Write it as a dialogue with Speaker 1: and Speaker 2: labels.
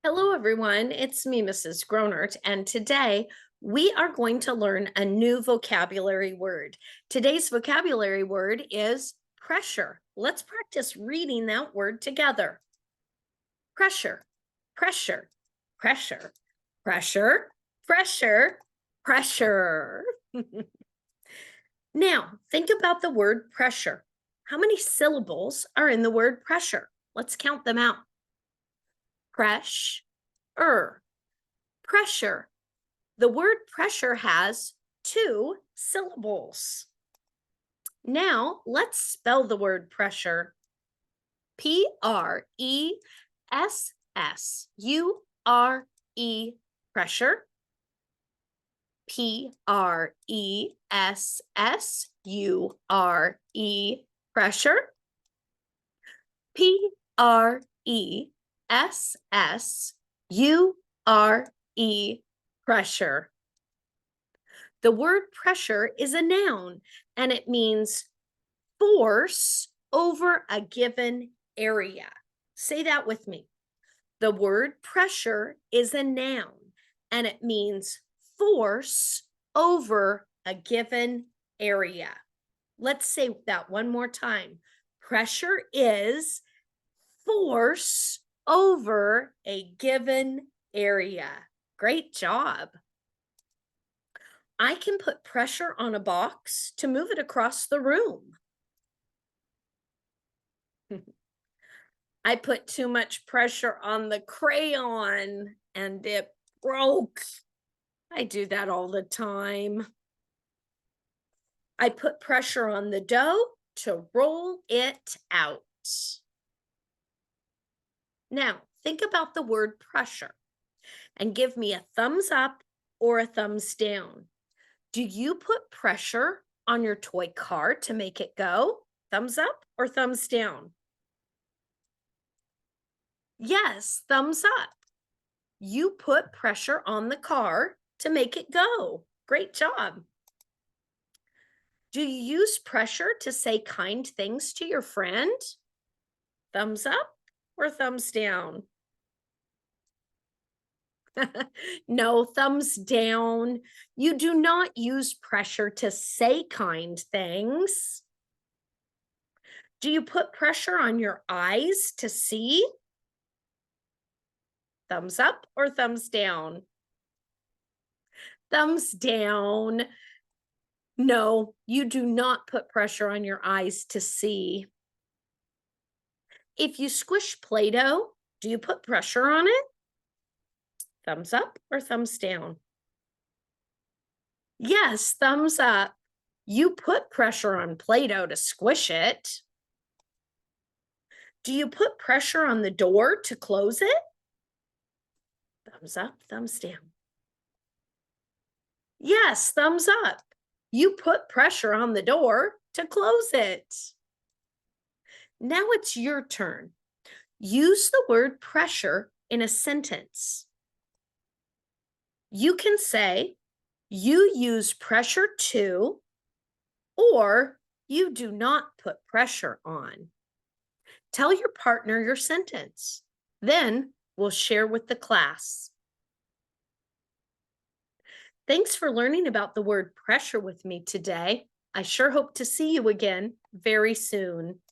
Speaker 1: Hello, everyone. It's me, Mrs. Gronert, and today we are going to learn a new vocabulary word. Today's vocabulary word is pressure. Let's practice reading that word together. Pressure, pressure, pressure, pressure, pressure, pressure. Now, think about the word pressure. How many syllables are in the word pressure? Let's count them out. Pressure. Pressure. The word pressure has two syllables. Now let's spell the word pressure. Pressure. Pressure. Pressure. Pressure. Pressure. The word pressure is a noun and it means force over a given area. Say that with me. The word pressure is a noun and it means force over a given area. Let's say that one more time. Pressure is force over a given area. Great job. I can put pressure on a box to move it across the room. I put too much pressure on the crayon and it broke. I do that all the time. I put pressure on the dough to roll it out. Now, think about the word pressure and give me a thumbs up or a thumbs down. Do you put pressure on your toy car to make it go? Thumbs up or thumbs down? Yes, thumbs up. You put pressure on the car to make it go. Great job. Do you use pressure to say kind things to your friend? Thumbs up or thumbs down? No, thumbs down. You do not use pressure to say kind things. Do you put pressure on your eyes to see? Thumbs up or thumbs down? Thumbs down. No, you do not put pressure on your eyes to see. If you squish Play-Doh, do you put pressure on it? Thumbs up or thumbs down? Yes, thumbs up. You put pressure on Play-Doh to squish it. Do you put pressure on the door to close it? Thumbs up, thumbs down. Yes, thumbs up. You put pressure on the door to close it. Now it's your turn. Use the word pressure in a sentence. You can say, you use pressure to, or you do not put pressure on. Tell your partner your sentence. Then we'll share with the class. Thanks for learning about the word pressure with me today. I sure hope to see you again very soon.